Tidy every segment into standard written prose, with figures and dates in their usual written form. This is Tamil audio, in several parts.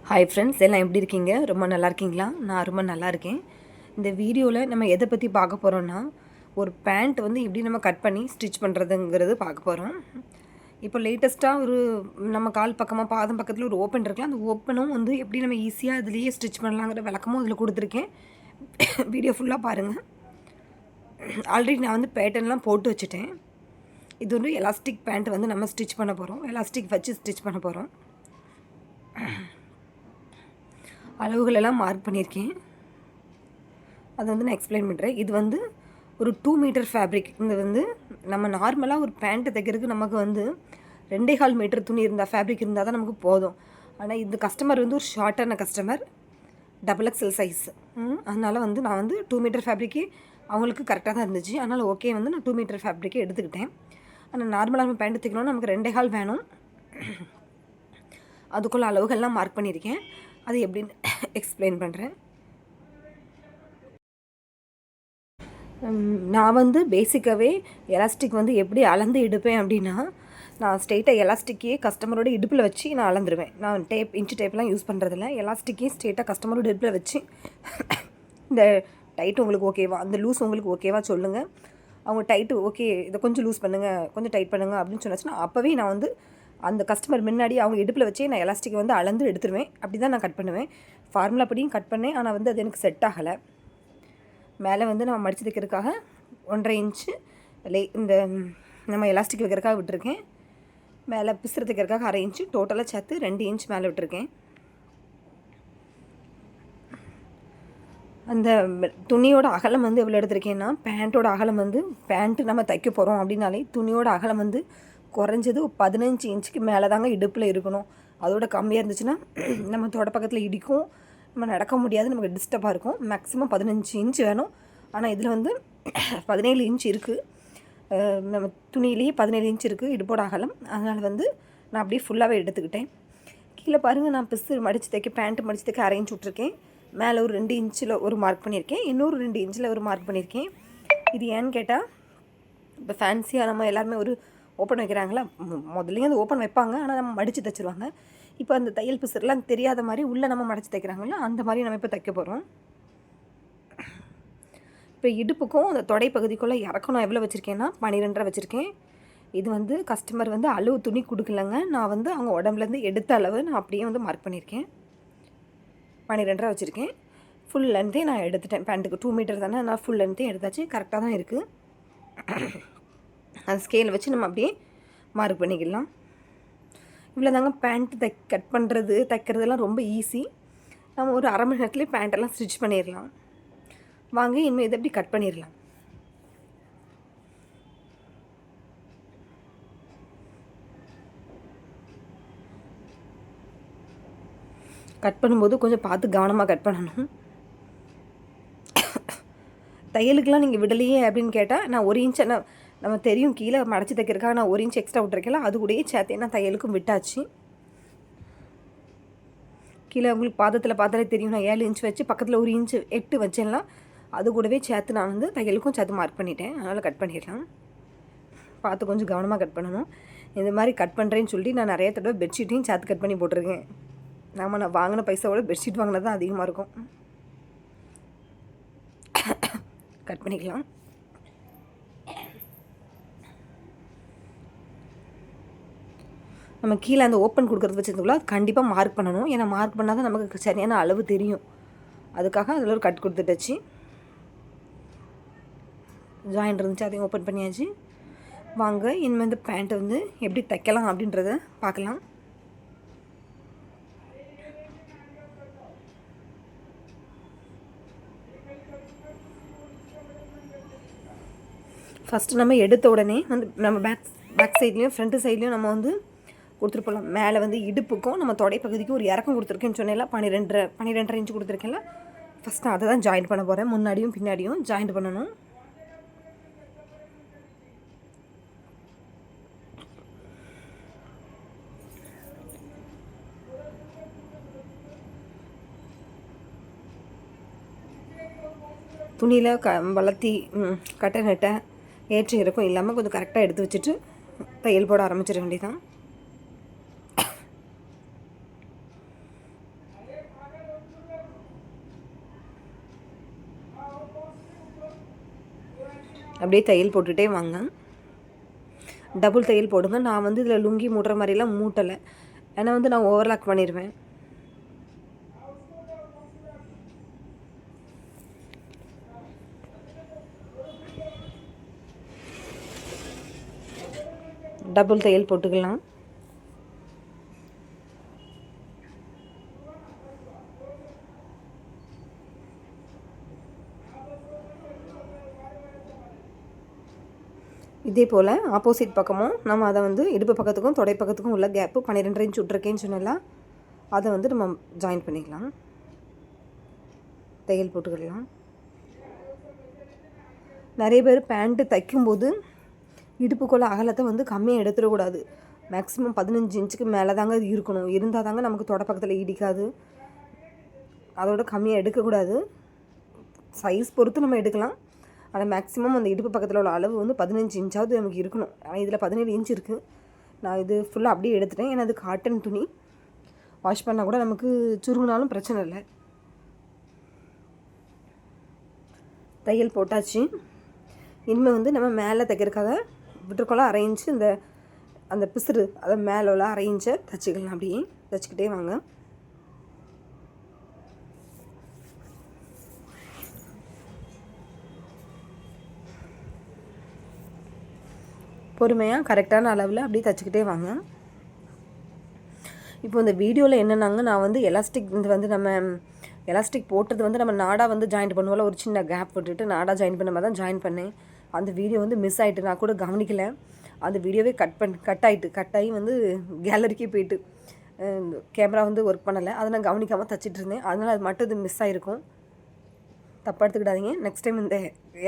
ஹாய் ஃப்ரெண்ட்ஸ், எல்லாம் எப்படி இருக்கீங்க? ரொம்ப நல்லா இருக்கீங்களா? நான் ரொம்ப நல்லா இருக்கேன். இந்த வீடியோவில் நம்ம எதை பற்றி பார்க்க போகிறோன்னா, ஒரு பேண்ட் வந்து எப்படி நம்ம கட் பண்ணி ஸ்டிச் பண்ணுறதுங்கிறது பார்க்க போகிறோம். இப்போ லேட்டஸ்ட்டாக ஒரு நம்ம கால் பக்கமாக பாதம் பக்கத்தில் ஒரு ஓப்பன் இருக்குல்ல, அந்த ஓப்பனும் வந்து எப்படி நம்ம ஈஸியாக இதுலேயே ஸ்டிச் பண்ணலாங்கிற விளக்கமும் அதில் கொடுத்துருக்கேன். வீடியோ ஃபுல்லாக பாருங்கள். ஆல்ரெடி நான் வந்து பேட்டர்ன்லாம் போட்டு வச்சுட்டேன். இது வந்து எலாஸ்டிக் பேண்ட் வந்து நம்ம ஸ்டிச் பண்ண போகிறோம். எலாஸ்டிக் வச்சு ஸ்டிச் பண்ண போகிறோம். அளவுகளெல்லாம் மார்க் பண்ணியிருக்கேன். அதை வந்து நான் எக்ஸ்பிளைன் பண்ணுறேன். இது வந்து ஒரு 2 மீட்டர் ஃபேப்ரிக். இது வந்து நம்ம நார்மலாக ஒரு பேண்ட்டு தைக்கிறதுக்கு நமக்கு வந்து 2.25 மீட்டர் துணி இருந்தால், ஃபேப்ரிக் இருந்தால் தான் நமக்கு போதும். ஆனால் இந்த கஸ்டமர் வந்து ஒரு ஷார்ட்டான கஸ்டமர், XXL சைஸ். அதனால் வந்து நான் வந்து 2 மீட்டர் ஃபேப்ரிக்கே அவங்களுக்கு கரெக்டாக தான் இருந்துச்சு. அதனால் ஓகே வந்து நான் 2 மீட்டர் ஃபேப்ரிக்கே எடுத்துக்கிட்டேன். ஆனால் நார்மலாக நம்ம பேண்ட் தைக்கணும்னா நமக்கு 2.25 வேணும். அதுக்குள்ள அளவுகள்லாம் மார்க் பண்ணியிருக்கேன். அது எப்படின்னு எக்ஸ்பிளைன் பண்ணுறேன். நான் வந்து பேசிக்காகவே எலாஸ்டிக் வந்து எப்படி அளந்து எடுப்பேன் அப்படின்னா, நான் ஸ்ட்ரெயிட்டாக எலாஸ்டிக்கே கஸ்டமரோட இடுப்பில் வச்சு நான் அளந்துருவேன். நான் இன்ச்சு டேப்லாம் யூஸ் பண்ணுறதில்ல. எலாஸ்டிக்கே ஸ்ட்ரெயிட்டாக கஸ்டமரோட இடுப்பில் வச்சு இந்த டைட் உங்களுக்கு ஓகேவா, அந்த லூஸ் உங்களுக்கு ஓகேவா சொல்லுங்கள். அவங்க டைட்டு ஓகே, இதை கொஞ்சம் லூஸ் பண்ணுங்கள், கொஞ்சம் டைட் பண்ணுங்கள் அப்படின்னு சொன்னாச்சுன்னா அப்போவே நான் வந்து அந்த கஸ்டமர் முன்னாடி அவங்க இடுப்பில் வச்சே நான் எலாஸ்டிக்கை வந்து அளந்து எடுத்துருவேன். அப்படி தான் நான் கட் பண்ணுவேன். ஃபார்முலா படியும் கட் பண்ணேன். ஆனால் வந்து அது எனக்கு செட் ஆகலை. மேலே வந்து நம்ம மடித்து தைக்கிறதுக்காக 1.5 இன்ச்சு இந்த நம்ம எலாஸ்டிக் வைக்கிறதுக்காக விட்டுருக்கேன். மேலே பிசுறு தைக்கிறதுக்காக 1/2 இன்ச்சு, டோட்டலாக சேர்த்து 2 இன்ச் மேலே விட்டுருக்கேன். அந்த துணியோட அகலம் வந்து எவ்வளோ எடுத்திருக்கேன்னா, பேண்ட்டோட அகலம் வந்து பேண்ட்டு நம்ம தைக்க போகிறோம் அப்படின்னாலே துணியோட அகலம் வந்து குறைஞ்சது 15 இன்ச்சுக்கு மேலே தாங்க இடுப்பில் இருக்கணும். அதோட கம்மியாக இருந்துச்சுன்னா நம்ம தொட பக்கத்தில் இடிக்கும், நம்ம நடக்க முடியாது, நமக்கு டிஸ்டர்பாக இருக்கும். மேக்ஸிமம் 15 இன்ச் வேணும். ஆனால் இதில் வந்து 17 இன்ச் இருக்குது. நம்ம துணியிலேயே 17 இன்ச் இருக்குது இடுப்போட அகலம். அதனால் வந்து நான் அப்படியே ஃபுல்லாகவே எடுத்துக்கிட்டேன். கீழே பாருங்கள், நான் பிசு மடித்து தைக்க பேண்ட்டு மடித்து தைக்க 1/2 இன்ச் விட்ருக்கேன். மேலே ஒரு 2 இன்ச்சில் ஒரு மார்க் பண்ணியிருக்கேன். இன்னொரு 2 இன்ச்சில் ஒரு மார்க் பண்ணியிருக்கேன். இது ஏன்னு கேட்டால், இப்போ ஃபேன்சியாக நம்ம எல்லாருமே ஒரு ஓப்பன் வைக்கிறாங்களா, முதல்லையும் அந்த ஓப்பன் வைப்பாங்க, ஆனால் நம்ம மடித்து தைச்சிருவாங்க. இப்போ அந்த தையல் பிசுறலாம் தெரியாத மாதிரி உள்ளே நம்ம மடித்து தைக்கிறாங்களா, அந்த மாதிரி நம்ம இப்போ தைக்க போகிறோம். இப்போ இடுப்புக்கும் அந்த தொடை பகுதிக்குள்ளே இறக்கணும் எவ்வளோ வச்சுருக்கேன்னா 12.5 வச்சுருக்கேன். இது வந்து கஸ்டமர் வந்து அளவு துணி கொடுக்கலங்க. நான் வந்து அவங்க உடம்புலேருந்து எடுத்த அளவு நான் அப்படியே வந்து மார்க் பண்ணியிருக்கேன். 12.5 வச்சுருக்கேன். ஃபுல் லென்த்தே நான் எடுத்துட்டேன். பேண்ட்டுக்கு 2 மீட்டர் தானே, நான் ஃபுல் லென்த்தே எடுத்தாச்சு. கரெக்டாக தான் இருக்குது. அந்த ஸ்கேல் வச்சு நம்ம அப்படியே மார்க் பண்ணிக்கலாம். இவ்வளோ தாங்க பேண்ட்டு கட் பண்ணுறது தைக்கிறதுலாம் ரொம்ப ஈஸி. நம்ம ஒரு 1/2 மணி நேரத்துலேயே பேண்ட்டெல்லாம் ஸ்டிச் பண்ணிடலாம். வாங்க இனிமேல் இதை எப்படி கட் பண்ணிடலாம். கட் பண்ணும்போது கொஞ்சம் பார்த்து கவனமாக கட் பண்ணணும். தையலுக்கெலாம் நீங்கள் விடலையே அப்படின்னு கேட்டால், நான் 1 இன்ச் நம்ம தெரியும் கீழே மடச்சி தைக்கிறதுக்காக நான் 1 இன்ச் எக்ஸ்ட்ரா விட்டுருக்கேன். அது கூடயே சேர்த்தே நான் தையலுக்கும் விட்டாச்சு. கீழே உங்களுக்கு பாதத்தில் பார்த்தாலே தெரியும், நான் 7 இன்ச் வச்சு பக்கத்தில் 1 இன்ச்சு 8 வச்சேன்னா அது கூடவே சேர்த்து நான் வந்து தையலுக்கும் சேர்த்து மார்க் பண்ணிட்டேன். அதனால் கட் பண்ணிடலாம். பார்த்து கொஞ்சம் கவனமாக கட் பண்ணணும். இந்த மாதிரி கட் பண்ணுறேன்னு சொல்லிட்டு நான் நிறைய தடவை பெட்ஷீட்டையும் சேர்த்து கட் பண்ணி போட்டிருக்கேன். நான் வாங்கின பைசாவோட பெட்ஷீட் வாங்கினது தான் அதிகமாக இருக்கும். கட் பண்ணிக்கலாம். நம்ம கீழே அந்த ஓப்பன் கொடுக்குறது வச்சதுக்குள்ள அது கண்டிப்பாக மார்க் பண்ணணும். ஏன்னா மார்க் பண்ணால் தான் நமக்கு சரியான அளவு தெரியும். அதுக்காக அதில் ஒரு கட் கொடுத்துட்டாச்சு. ஜாயிண்ட் இருந்துச்சு, அதையும் ஓப்பன் பண்ணியாச்சு. வாங்க இனிமேல் இந்த பேண்ட்டை வந்து எப்படி தைக்கலாம் அப்படின்றத பார்க்கலாம். ஃபஸ்ட்டு நம்ம எடுத்த உடனே வந்து நம்ம பேக் சைட்லேயும் ஃப்ரண்ட்டு சைட்லேயும் நம்ம வந்து கொடுத்துட்டு போகலாம். மேலே வந்து இடுப்புக்கும் நம்ம தொடை பகுதிக்கும் ஒரு இறக்கம் கொடுத்துருக்கேன்னு சொன்னேன்ல, 12.5 இன்ச்சு கொடுத்துருக்கேன்ல. ஃபஸ்ட்டு நான் அதை தான் ஜாயின் பண்ண போகிறேன். முன்னாடியும் பின்னாடியும் ஜாயிண்ட் பண்ணணும். துணியில் வளர்த்தி கட்டை நட்டை ஏற்ற இறக்கம் இல்லாமல் கொஞ்சம் கரெக்டாக எடுத்து வச்சுட்டு தையல் போட ஆரம்பிச்சிட வேண்டியதான். அப்படியே தையல் போட்டுகிட்டே வாங்க. டபுள் தையல் போடுங்க. நான் வந்து இதில் லுங்கி மூடுற மாதிரிலாம் மூட்டலை, ஏன்னா வந்து நான் ஓவர்லாக் பண்ணிடுவேன். டபுள் தையல் போட்டுக்கலாம். இதே போல் ஆப்போசிட் பக்கமும் நம்ம அதை வந்து இடுப்பு பக்கத்துக்கும் தொடை பக்கத்துக்கும் உள்ள கேப்பு 12 இன்ச் விட்ருக்கேன்னு சொன்னலாம், அதை வந்து நம்ம ஜாயின் பண்ணிக்கலாம். தையல் போட்டுக்கலாம். நிறைய பேர் பேண்ட்டு தைக்கும்போது இடுப்புக்குள்ள அகலத்தை வந்து கம்மியாக எடுத்துடக்கூடாது. மேக்ஸிமம் 15 இன்ச்சுக்கு மேலே தாங்க அது இருக்கணும். இருந்தால் தாங்க நமக்கு தொடை பக்கத்தில் இடிக்காது. அதோட கம்மியாக எடுக்கக்கூடாது. சைஸ் பொறுத்து நம்ம எடுக்கலாம். ஆனால் மேக்ஸிமம் அந்த இடுப்பு பக்கத்தில் உள்ள அளவு வந்து 15 இன்ச்சாவது நமக்கு இருக்கணும். ஆனால் இதில் 17 இன்ச் இருக்குது. நான் இது ஃபுல்லாக அப்படியே எடுத்துட்டேன், ஏன்னா அது காட்டன் துணி, வாஷ் பண்ணால் கூட நமக்கு சுருங்கினாலும் பிரச்சனை இல்லை. தையல் போட்டாச்சு. இனிமேல் வந்து நம்ம மேலே தைக்கிறதுக்காக விட்டுருக்கோலாம் அரைஞ்சு அந்த பிசுறு அதை மேலே உள்ள அரைஞ்சை தைச்சிக்கலாம். அப்படியே தைச்சிக்கிட்டே வாங்க. பொறுமையாக கரெக்டான அளவில் அப்படியே தைச்சிக்கிட்டே வாங்க. இப்போ இந்த வீடியோவில் என்னென்னாங்க, நான் வந்து எலாஸ்டிக் வந்து நம்ம எலாஸ்டிக் போட்டது வந்து நம்ம நாடாக வந்து ஜாயின் பண்ணுவோம்ல, ஒரு சின்ன கேப் விட்டுட்டு நாடாக ஜாயின் பண்ண மாதிரி தான் ஜாயின் பண்ணேன். அந்த வீடியோ வந்து மிஸ் ஆகிட்டு, நான் கூட கவனிக்கலை. அந்த வீடியோவே கட் ஆகி வந்து கேலரிக்கே போயிட்டு கேமரா வந்து ஒர்க் பண்ணலை. அதை நான் கவனிக்காமல் தைச்சிட்டு இருந்தேன். அதனால் அது மட்டும் இது மிஸ் ஆகிருக்கும். தப்பாக எடுத்துக்கிடாதீங்க. நெக்ஸ்ட் டைம் இந்த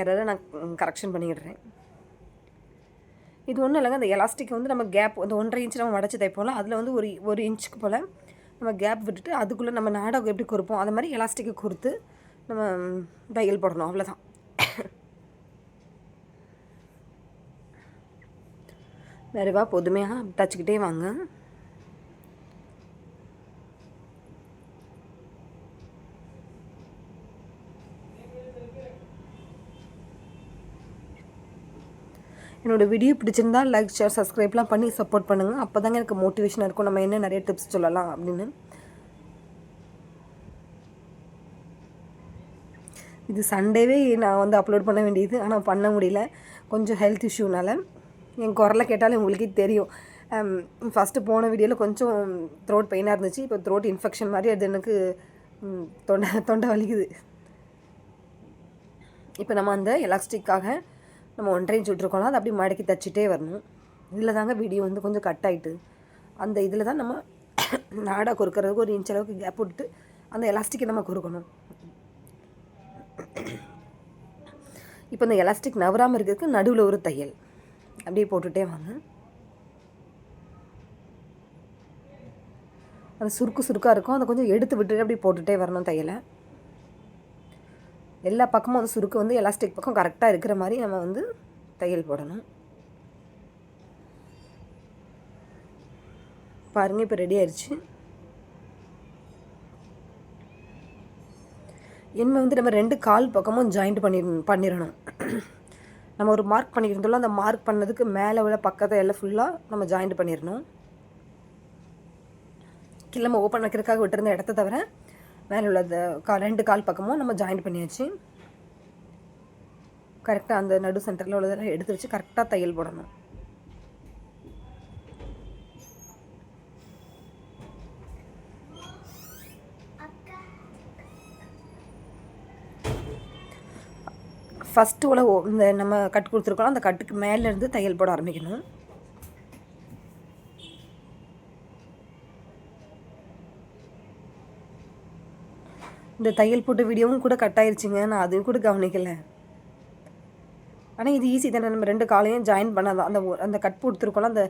எரரை நான் கரெக்ஷன் பண்ணிக்கிடுறேன். இது ஒன்றும் இல்லைங்க, அந்த எலாஸ்டிக் வந்து நம்ம கேப் அந்த 1.5 இன்ச் நம்ம மடச்சி தைப்போம்ல, அதில் வந்து ஒரு இன்ச்சுக்கு போல் நம்ம கேப் விட்டுட்டு அதுக்குள்ளே நம்ம நாடாக எப்படி கொடுப்போம் அது மாதிரி எலாஸ்டிக்கை கொடுத்து நம்ம தையல் போடணும். அவ்வளோதான். மெதுவாக பொறுமையாக தைச்சிக்கிட்டே வாங்க. என்னோடய வீடியோ பிடிச்சிருந்தா லைக், ஷேர், சப்ஸ்கிரைப்லாம் பண்ணி சப்போர்ட் பண்ணுங்கள். அப்போ தாங்க எனக்கு மோட்டிவேஷனாக இருக்கும், நம்ம என்ன நிறைய டிப்ஸ் சொல்லலாம் அப்படின்னு. இது சண்டேவே நான் வந்து அப்லோட் பண்ண வேண்டியது, ஆனால் பண்ண முடியல, கொஞ்சம் ஹெல்த் இஷ்யூனால். என் குரலை கேட்டாலே உங்களுக்கே தெரியும். ஃபஸ்ட்டு போன வீடியோவில் கொஞ்சம் த்ரோட் பெயினாக இருந்துச்சு. இப்போ த்ரோட் இன்ஃபெக்ஷன் மாதிரி அது எனக்கு தொண்டை வலிக்குது. இப்போ நம்ம அந்த எலாஸ்டிக்காக நம்ம 1.5 இன்ச் விட்டுருக்கோம்னா அதை அப்படி மடக்கி தைச்சிட்டே வரணும். இதில் தாங்க வீடியோ வந்து கொஞ்சம் கட் ஆகிட்டு, அந்த இதில் தான் நம்ம நாடாக கொறுக்கிறதுக்கு 1 இன்ச் அளவுக்கு கேப் விட்டு அந்த எலாஸ்டிக்கை நம்ம கொறுக்கணும். இப்போ இந்த எலாஸ்டிக் நவராமல் இருக்கிறதுக்கு நடுவில் ஒரு தையல் அப்படியே போட்டுகிட்டே வாங்க. அந்த சுருக்காக இருக்கும், அதை கொஞ்சம் எடுத்து விட்டுட்டு அப்படியே போட்டுகிட்டே வரணும் தையலை. எல்லா பக்கமும் வந்து சுருக்கு வந்து எலாஸ்டிக் பக்கம் கரெக்டாக இருக்கிற மாதிரி நம்ம வந்து தையல் போடணும். பாருங்கள், இப்போ ரெடி ஆயிடுச்சு. இனிமேல் வந்து நம்ம 2 கால் பக்கமும் ஜாயிண்ட் பண்ணிடணும். நம்ம ஒரு மார்க் பண்ணியிருந்தோம்ல, அந்த மார்க் பண்ணதுக்கு மேலே உள்ள பக்கத்தை எல்லாம் ஃபுல்லாக நம்ம ஜாயிண்ட் பண்ணிடணும். கீழே நம்ம ஓப்பன் வைக்கிறதுக்காக விட்டுருந்த இடத்த தவிர மேலே உள்ள 2 கால் பக்கமும் நம்ம ஜாயின் பண்ணியாச்சு. கரெக்டாக அந்த நடு சென்டரில் உள்ளதெல்லாம் எடுத்து வச்சு கரெக்டாக தையல் போடணும். ஃபஸ்ட்டு உள்ள இந்த நம்ம கட்டு கொடுத்துருக்கோம், அந்த கட்டுக்கு மேலேருந்து தையல் போட ஆரம்பிக்கணும். இந்த தையல் போட்ட வீடியோவும் கூட கட் ஆயிடுச்சுங்க, நான் அதையும் கூட கவனிக்கலை. ஆனால் இது ஈஸி தானே, நம்ம 2 காலையும் ஜாயின் பண்ணாதான் அந்த கட் கொடுத்துருக்கோம்ல,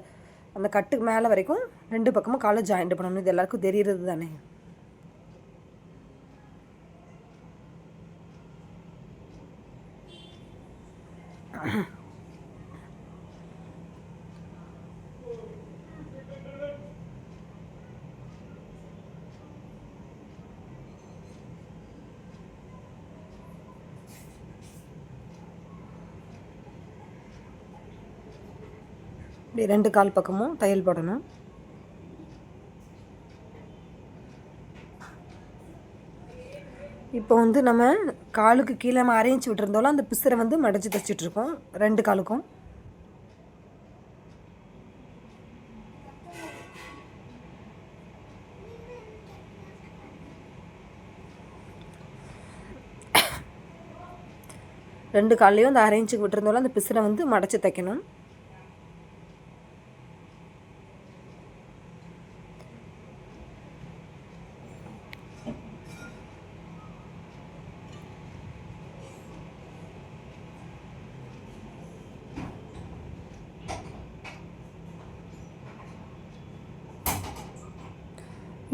அந்த கட்டுக்கு மேலே வரைக்கும் 2 பக்கமும் காலை ஜாயிண்ட் பண்ணணும். இது எல்லாருக்கும் தெரிகிறது தானே. இப்படி 2 கால் பக்கமும் தையல் போடணும். இப்போ வந்து நம்ம காலுக்கு கீழே நம்ம அரைஞ்சி விட்டுருந்தோம்ல அந்த பிசுரை வந்து மடித்து தைச்சிட்ருக்கோம் 2 காலுக்கும். ரெண்டு கால்லையும் அந்த அரைஞ்சுக்கு விட்டுருந்தோம்ல அந்த பிசுரை வந்து மடித்து தைக்கணும்.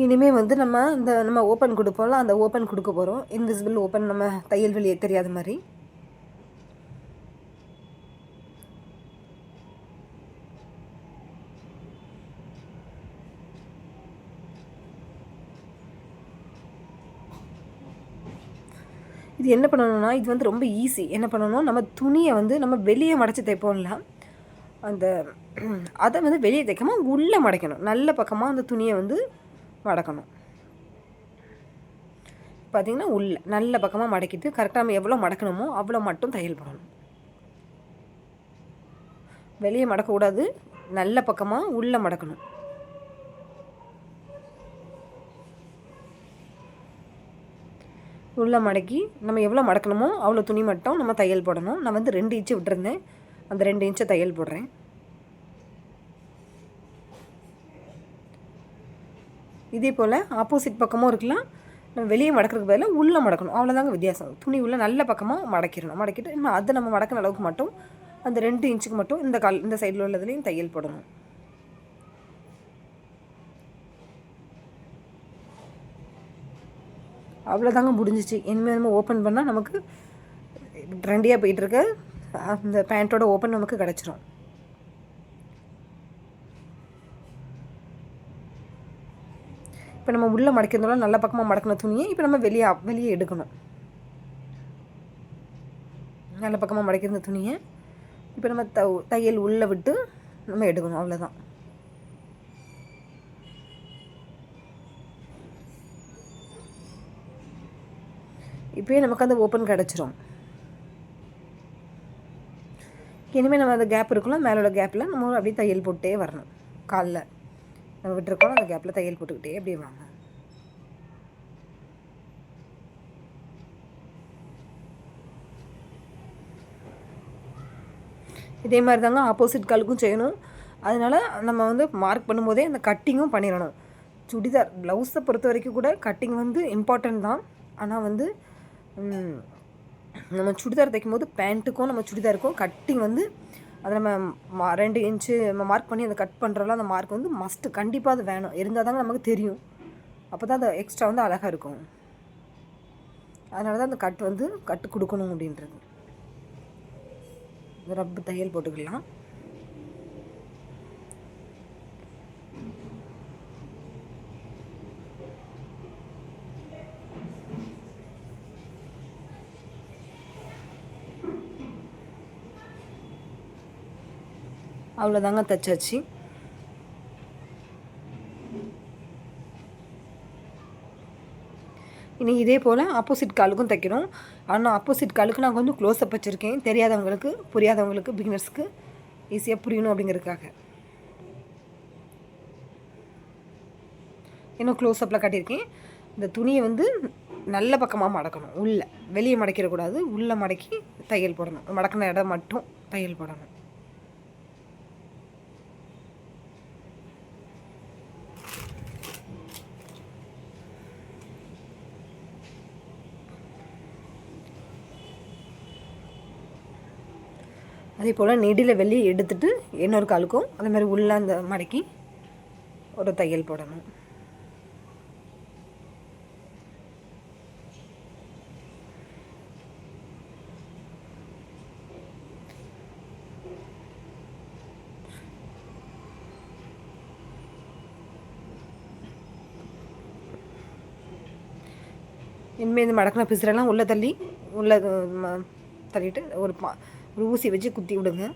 இனிமேல் வந்து நம்ம ஓப்பன் கொடுப்போம்ல அந்த ஓப்பன் கொடுக்க போகிறோம். இன்விசிபிள் ஓப்பன், நம்ம தையல் வெளியே தெரியாத மாதிரி. இது என்ன பண்ணணும்னா, இது வந்து ரொம்ப ஈஸி. என்ன பண்ணணும், நம்ம துணியை வந்து நம்ம வெளியே மடைச்சி தைப்போம்ல, அந்த அதை வந்து வெளியே தைக்காமல் உள்ளே மடைக்கணும். நல்ல பக்கமாக அந்த துணியை வந்து மடக்கணும். பார்த்திங்கன்னா உள்ளே நல்ல பக்கமாக மடக்கிட்டு கரெக்டாக நம்ம எவ்வளோ மடக்கணுமோ அவ்வளோ மட்டும் தையல் போடணும். வெளியே மடக்கக்கூடாது, நல்ல பக்கமாக உள்ளே மடக்கணும். உள்ளே மடக்கி நம்ம எவ்வளோ மடக்கணுமோ அவ்வளோ துணி மட்டும் நம்ம தையல் போடணும். நான் வந்து 2 இன்ச்சு விட்டுருந்தேன், அந்த 2 இன்ச்சை தையல் போடுறேன். இதே போல் ஆப்போசிட் பக்கமும் இருக்கலாம். நம்ம வெளியே மடக்கிறதுக்கு பதிலாக உள்ளே மடக்கணும், அவ்வளோதாங்க வித்தியாசம். துணி உள்ள நல்ல பக்கமாக மடக்கிடணும். மடக்கிட்டு இன்னும் அதை நம்ம மடக்கின அளவுக்கு மட்டும் அந்த 2 இன்ச்சுக்கு மட்டும் இந்த சைடில் உள்ளதுலேயும் தையல் போடணும். அவ்வளோதாங்க முடிஞ்சிச்சு. இனிமேல் நம்ம ஓப்பன் பண்ணால் நமக்கு ட்ரெண்டியாக போயிட்டுருக்க அந்த பேண்ட்டோட ஓப்பன் நமக்கு கிடச்சிரும். இப்போ நம்ம உள்ளே மடக்கிறதுனால நல்ல பக்கமாக மடக்கின துணியை இப்போ நம்ம வெளியே எடுக்கணும். நல்ல பக்கமாக மடக்கிற துணியை இப்போ நம்ம தையல் உள்ளே விட்டு நம்ம எடுக்கணும், அவ்வளோதான். இப்போயே நமக்கு அந்த ஓப்பன் கிடச்சிரும். இனிமேல் நம்ம அந்த கேப் இருக்கலாம், மேலோட கேப்பில் நம்ம அப்படியே தையல் போட்டே வரணும். காலில் நம்ம விட்டுருக்கோம், அந்த கேப்பில் தையல் போட்டுக்கிட்டே அப்படியே வாங்க. இதே மாதிரி தாங்க ஆப்போசிட் காலுக்கும் செய்யணும். அதனால் நம்ம வந்து மார்க் பண்ணும்போதே அந்த கட்டிங்கும் பண்ணிடணும். சுடிதார் ப்ளவுஸை பொறுத்த வரைக்கும் கூட கட்டிங் வந்து இம்பார்ட்டன்ட் தான். ஆனால் வந்து நம்ம சுடிதார் தைக்கும்போது பேண்ட்டுக்கும் நம்ம சுடிதாருக்கும் கட்டிங் வந்து அதை நம்ம 2 இன்ச்சு நம்ம மார்க் பண்ணி அதை கட் பண்ணுறோம்ல, அந்த மார்க் வந்து மஸ்ட்டு கண்டிப்பாக அது வேணும். இருந்தால் தாங்க நமக்கு தெரியும். அப்போ தான் அந்த எக்ஸ்ட்ரா வந்து அழகாக இருக்கும். அதனால தான் அந்த கட்டு கொடுக்கணும் அப்படின்றது. ரப்பு தையல் போட்டுக்கலாம். அவ்வளோதாங்க, தைச்சாச்சு. இனி இதே போல் ஆப்போசிட் காலுக்கும் தைக்கணும். ஆனால் ஆப்போசிட் காலுக்கு நான் கொஞ்சம் க்ளோஸ்அப் வச்சுருக்கேன், தெரியாதவங்களுக்கு புரியாதவங்களுக்கு பிகினர்ஸ்க்கு ஈஸியாக புரியணும் அப்படிங்கிறதுக்காக. இன்னும் க்ளோஸ்அப்பில் காட்டியிருக்கேன். இந்த துணியை வந்து நல்ல பக்கமாக மடக்கணும். உள்ளே வெளியே மடக்கிடக்கூடாது, உள்ளே மடக்கி தையல் போடணும். மடக்கின இடம் மட்டும் தையல் போடணும். அதே போல் நெடியில் வெளியே எடுத்துகிட்டு இன்னொரு காலுக்கும் அதே மாதிரி உள்ளே அந்த மடக்கி ஒரு தையல் போடணும். இனிமேல் இந்த மடக்கின பிசுரெல்லாம் உள்ளே தள்ளிட்டு ஒரு ஊசி வச்சு குத்தி விடுங்க.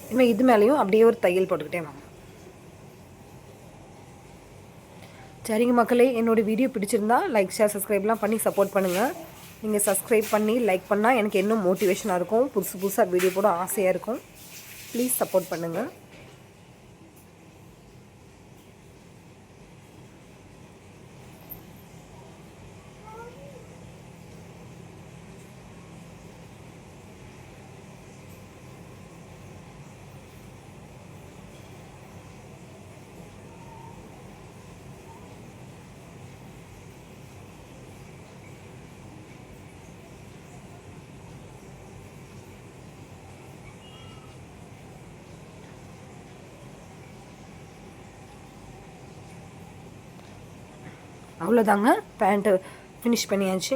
இனிமேல் இது மேலேயும் அப்படியே ஒரு தையல் போட்டுக்கிட்டே வாங்க. சரிங்க மக்களே, என்னோடய வீடியோ பிடிச்சிருந்தா லைக், ஷேர், சப்ஸ்கிரைப்லாம் பண்ணி சப்போர்ட் பண்ணுங்கள். நீங்கள் சப்ஸ்கிரைப் பண்ணி லைக் பண்ணால் எனக்கு இன்னும் மோட்டிவேஷனாக இருக்கும். புதுசாக வீடியோ போட ஆசையாக இருக்கும். ப்ளீஸ் சப்போர்ட் பண்ணுங்கள். அவ்வளோதாங்க, பேண்ட்டு ஃபினிஷ் பண்ணியாச்சு.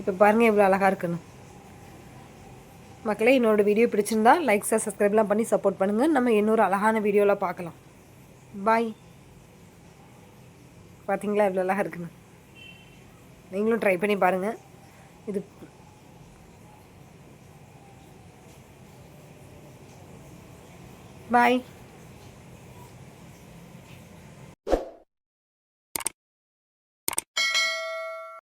இப்போ பாருங்கள் எவ்வளோ அழகாக இருக்குன்னு. மக்களே, என்னோடய வீடியோ பிடிச்சிருந்தா லைக், ஷேர், சப்ஸ்கிரைப்லாம் பண்ணி சப்போர்ட் பண்ணுங்கள். நம்ம இன்னொரு அழகான வீடியோவில் பார்க்கலாம். பாய். பார்த்தீங்களா எவ்வளோ அழகாக இருக்குன்னு? நீங்களும் ட்ரை பண்ணி பாருங்கள். இது பாய்.